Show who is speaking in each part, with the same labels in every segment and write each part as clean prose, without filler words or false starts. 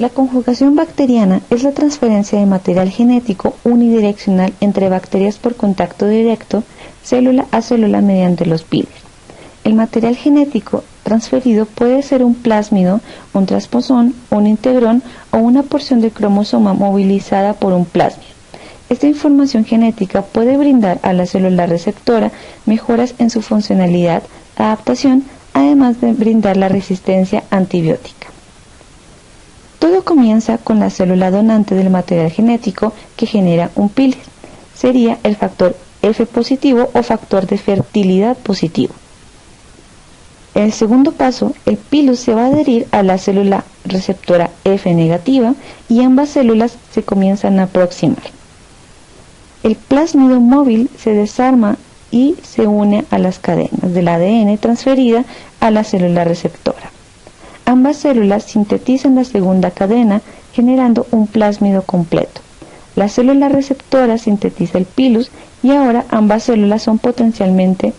Speaker 1: La conjugación bacteriana es la transferencia de material genético unidireccional entre bacterias por contacto directo, célula a célula mediante los piles. El material genético transferido puede ser un plásmido, un transposón, un integrón o una porción de cromosoma movilizada por un plásmido. Esta información genética puede brindar a la célula receptora mejoras en su funcionalidad, adaptación, además de brindar la resistencia antibiótica. Todo comienza con la célula donante del material genético que genera un pilus. Sería el factor F positivo o factor de fertilidad positivo. En el segundo paso, el pilus se va a adherir a la célula receptora F negativa y ambas células se comienzan a aproximar. El plásmido móvil se desarma y se une a las cadenas del ADN transferida a la célula receptora. Ambas células sintetizan la segunda cadena generando un plásmido completo. La célula receptora sintetiza el pilus y ahora ambas células son potencialmente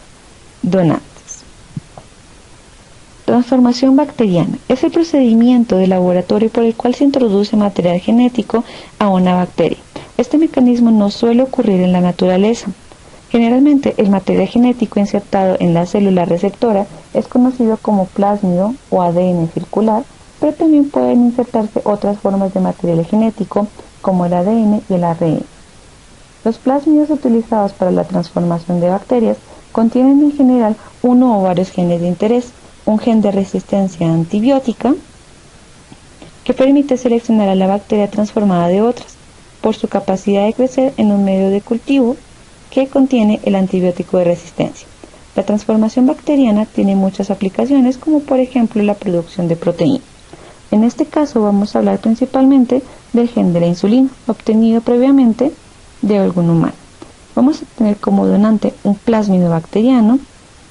Speaker 1: donantes. Transformación bacteriana es el procedimiento de laboratorio por el cual se introduce material genético a una bacteria. Este mecanismo no suele ocurrir en la naturaleza. Generalmente, el material genético insertado en la célula receptora es conocido como plásmido o ADN circular, pero también pueden insertarse otras formas de material genético como el ADN y el ARN. Los plásmidos utilizados para la transformación de bacterias contienen en general uno o varios genes de interés, un gen de resistencia antibiótica que permite seleccionar a la bacteria transformada de otras por su capacidad de crecer en un medio de cultivo que contiene el antibiótico de resistencia. La transformación bacteriana tiene muchas aplicaciones, como por ejemplo la producción de proteína. En este caso vamos a hablar principalmente del gen de la insulina, obtenido previamente de algún humano. Vamos a tener como donante un plásmido bacteriano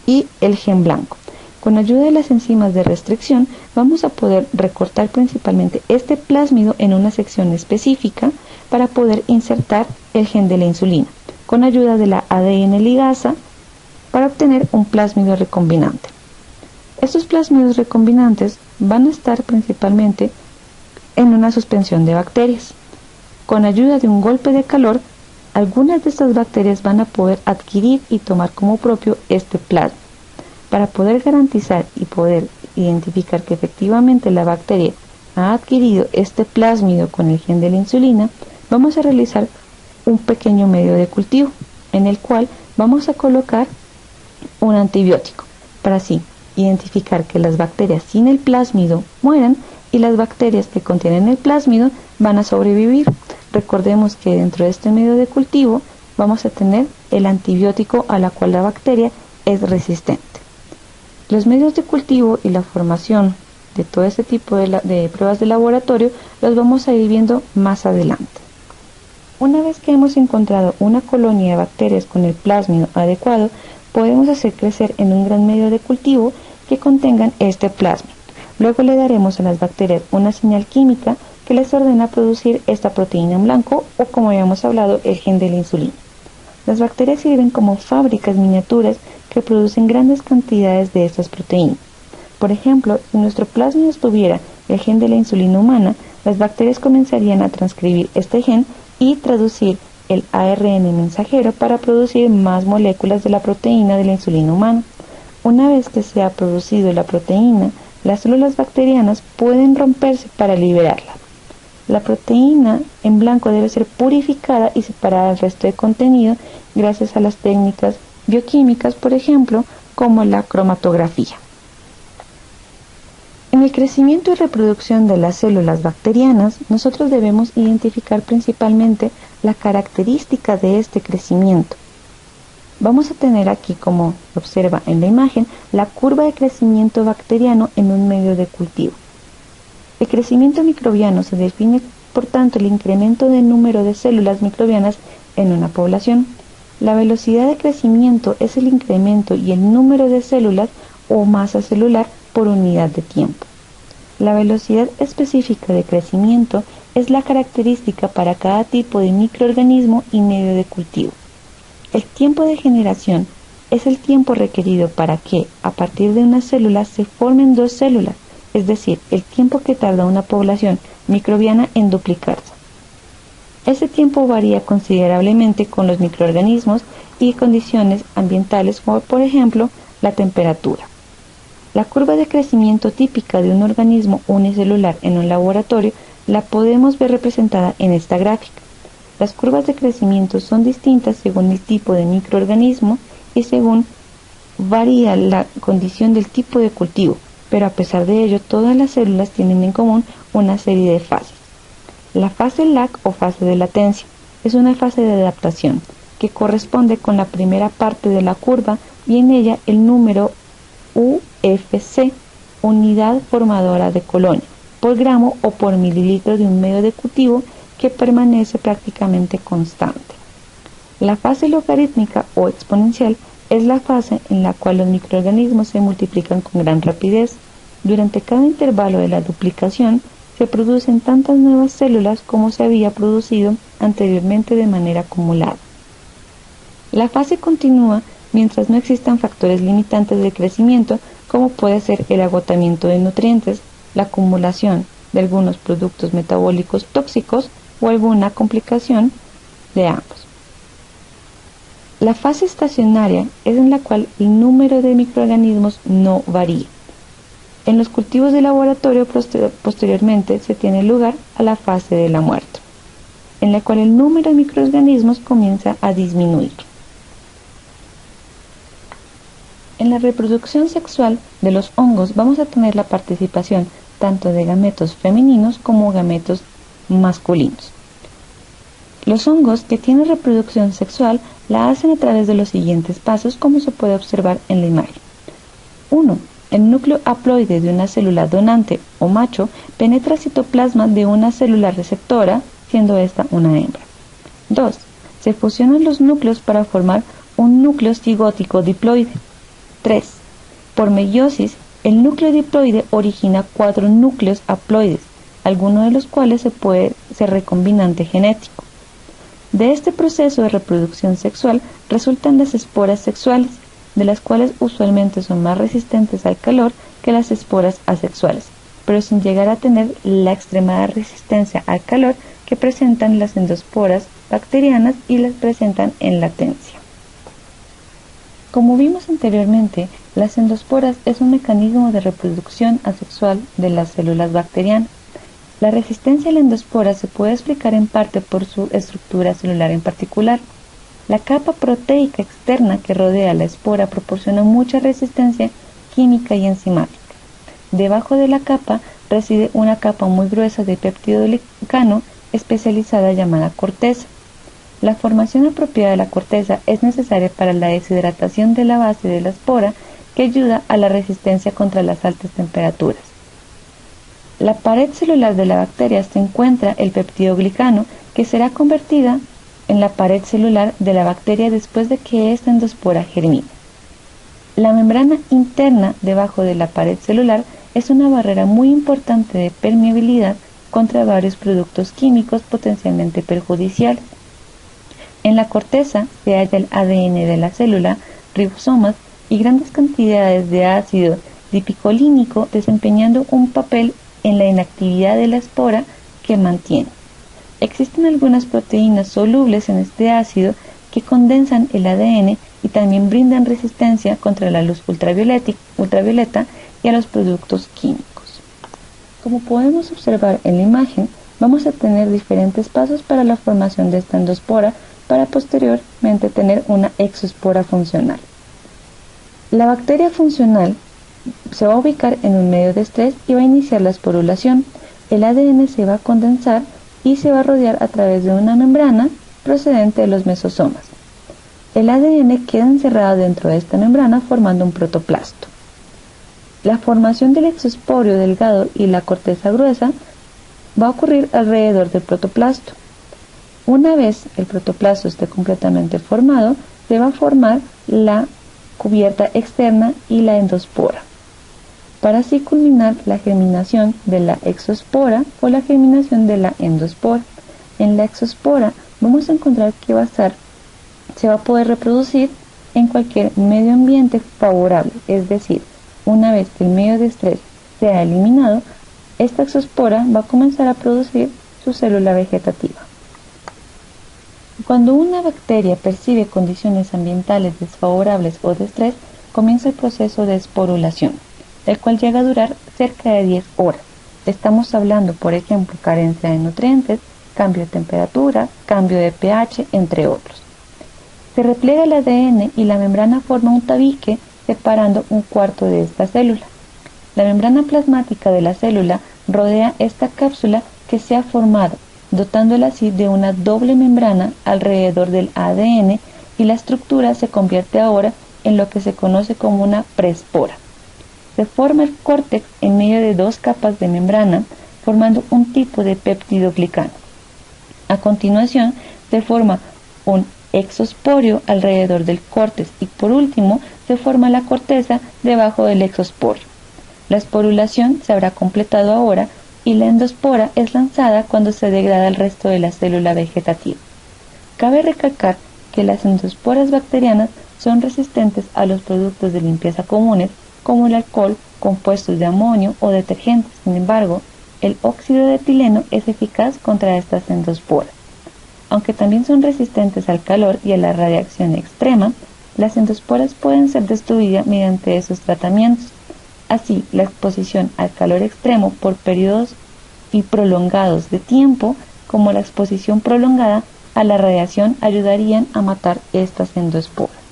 Speaker 1: y el gen blanco. Con ayuda de las enzimas de restricción vamos a poder recortar principalmente este plásmido en una sección específica para poder insertar el gen de la insulina, con ayuda de la ADN ligasa para obtener un plásmido recombinante. Estos plásmidos recombinantes van a estar principalmente en una suspensión de bacterias. Con ayuda de un golpe de calor, algunas de estas bacterias van a poder adquirir y tomar como propio este plasma. Para poder garantizar y poder identificar que efectivamente la bacteria ha adquirido este plásmido con el gen de la insulina, vamos a realizar un pequeño medio de cultivo en el cual vamos a colocar un antibiótico para así identificar que las bacterias sin el plásmido mueran y las bacterias que contienen el plásmido van a sobrevivir. Recordemos que dentro de este medio de cultivo vamos a tener el antibiótico a la cual la bacteria es resistente. Los medios de cultivo y la formación de todo este tipo de pruebas de laboratorio los vamos a ir viendo más adelante. Una vez que hemos encontrado una colonia de bacterias con el plásmido adecuado, podemos hacer crecer en un gran medio de cultivo que contengan este plásmido. Luego le daremos a las bacterias una señal química que les ordena producir esta proteína en blanco o, como habíamos hablado, el gen de la insulina. Las bacterias sirven como fábricas miniaturas que producen grandes cantidades de estas proteínas. Por ejemplo, si nuestro plásmido tuviera el gen de la insulina humana, las bacterias comenzarían a transcribir este gen y traducir el ARN mensajero para producir más moléculas de la proteína de la insulina humana. Una vez que se ha producido la proteína, las células bacterianas pueden romperse para liberarla. La proteína en blanco debe ser purificada y separada del resto de contenido gracias a las técnicas bioquímicas, por ejemplo, como la cromatografía. En el crecimiento y reproducción de las células bacterianas, nosotros debemos identificar principalmente la característica de este crecimiento. Vamos a tener aquí, como observa en la imagen, la curva de crecimiento bacteriano en un medio de cultivo. El crecimiento microbiano se define, por tanto, el incremento del número de células microbianas en una población. La velocidad de crecimiento es el incremento y el número de células o masa celular por unidad de tiempo. La velocidad específica de crecimiento es la característica para cada tipo de microorganismo y medio de cultivo. El tiempo de generación es el tiempo requerido para que, a partir de una célula, se formen dos células, es decir, el tiempo que tarda una población microbiana en duplicarse. Ese tiempo varía considerablemente con los microorganismos y condiciones ambientales, como por ejemplo la temperatura. La curva de crecimiento típica de un organismo unicelular en un laboratorio la podemos ver representada en esta gráfica. Las curvas de crecimiento son distintas según el tipo de microorganismo y según varía la condición del tipo de cultivo, pero a pesar de ello todas las células tienen en común una serie de fases. La fase lag o fase de latencia es una fase de adaptación que corresponde con la primera parte de la curva y en ella el número UFC, unidad formadora de colonia, por gramo o por mililitro de un medio de cultivo que permanece prácticamente constante. La fase logarítmica o exponencial es la fase en la cual los microorganismos se multiplican con gran rapidez. Durante cada intervalo de la duplicación se producen tantas nuevas células como se había producido anteriormente de manera acumulada. La fase continúa mientras no existan factores limitantes de crecimiento como puede ser el agotamiento de nutrientes, la acumulación de algunos productos metabólicos tóxicos o alguna complicación de ambos. La fase estacionaria es en la cual el número de microorganismos no varía. En los cultivos de laboratorio posteriormente se tiene lugar a la fase de la muerte, en la cual el número de microorganismos comienza a disminuir. En la reproducción sexual de los hongos vamos a tener la participación tanto de gametos femeninos como gametos masculinos. Los hongos que tienen reproducción sexual la hacen a través de los siguientes pasos, como se puede observar en la imagen. 1. El núcleo haploide de una célula donante o macho penetra citoplasma de una célula receptora, siendo esta una hembra. 2. Se fusionan los núcleos para formar un núcleo cigótico diploide. 3. Por meiosis, el núcleo diploide origina 4 núcleos haploides, alguno de los cuales se puede ser recombinante genético. De este proceso de reproducción sexual resultan las esporas sexuales, de las cuales usualmente son más resistentes al calor que las esporas asexuales, pero sin llegar a tener la extremada resistencia al calor que presentan las endosporas bacterianas y las presentan en latencia. Como vimos anteriormente, las endosporas es un mecanismo de reproducción asexual de las células bacterianas. La resistencia a la endospora se puede explicar en parte por su estructura celular en particular. La capa proteica externa que rodea la espora proporciona mucha resistencia química y enzimática. Debajo de la capa reside una capa muy gruesa de peptidoglicano especializada llamada corteza. La formación apropiada de la corteza es necesaria para la deshidratación de la base de la espora, que ayuda a la resistencia contra las altas temperaturas. La pared celular de la bacteria se encuentra el peptidoglicano, que será convertida en la pared celular de la bacteria después de que esta endospora germine. La membrana interna debajo de la pared celular es una barrera muy importante de permeabilidad contra varios productos químicos potencialmente perjudiciales. En la corteza se halla el ADN de la célula, ribosomas y grandes cantidades de ácido dipicolínico desempeñando un papel en la inactividad de la espora que mantiene. Existen algunas proteínas solubles en este ácido que condensan el ADN y también brindan resistencia contra la luz ultravioleta y a los productos químicos. Como podemos observar en la imagen, vamos a tener diferentes pasos para la formación de esta endospora para posteriormente tener una exospora funcional. La bacteria funcional se va a ubicar en un medio de estrés y va a iniciar la esporulación. El ADN se va a condensar y se va a rodear a través de una membrana procedente de los mesosomas. El ADN queda encerrado dentro de esta membrana formando un protoplasto. La formación del exosporio delgado y la corteza gruesa va a ocurrir alrededor del protoplasto. Una vez el protoplasto esté completamente formado, se va a formar la cubierta externa y la endospora, para así culminar la germinación de la exospora o la germinación de la endospora. En la exospora vamos a encontrar que se va a poder reproducir en cualquier medio ambiente favorable, es decir, una vez que el medio de estrés sea eliminado, esta exospora va a comenzar a producir su célula vegetativa. Cuando una bacteria percibe condiciones ambientales desfavorables o de estrés, comienza el proceso de esporulación, el cual llega a durar cerca de 10 horas. Estamos hablando, por ejemplo, carencia de nutrientes, cambio de temperatura, cambio de pH, entre otros. Se repliega el ADN y la membrana forma un tabique separando un cuarto de esta célula. La membrana plasmática de la célula rodea esta cápsula que se ha formado, dotándola así de una doble membrana alrededor del ADN, y la estructura se convierte ahora en lo que se conoce como una preespora. Se forma el córtex en medio de dos capas de membrana, formando un tipo de peptidoglicano. A continuación, se forma un exosporio alrededor del córtex y por último se forma la corteza debajo del exosporio. La esporulación se habrá completado ahora y la endospora es lanzada cuando se degrada el resto de la célula vegetativa. Cabe recalcar que las endosporas bacterianas son resistentes a los productos de limpieza comunes como el alcohol, compuestos de amonio o detergentes. Sin embargo, el óxido de etileno es eficaz contra estas endosporas. Aunque también son resistentes al calor y a la radiación extrema, las endosporas pueden ser destruidas mediante esos tratamientos. Así, la exposición al calor extremo por periodos y prolongados de tiempo, como la exposición prolongada a la radiación, ayudarían a matar estas endosporas.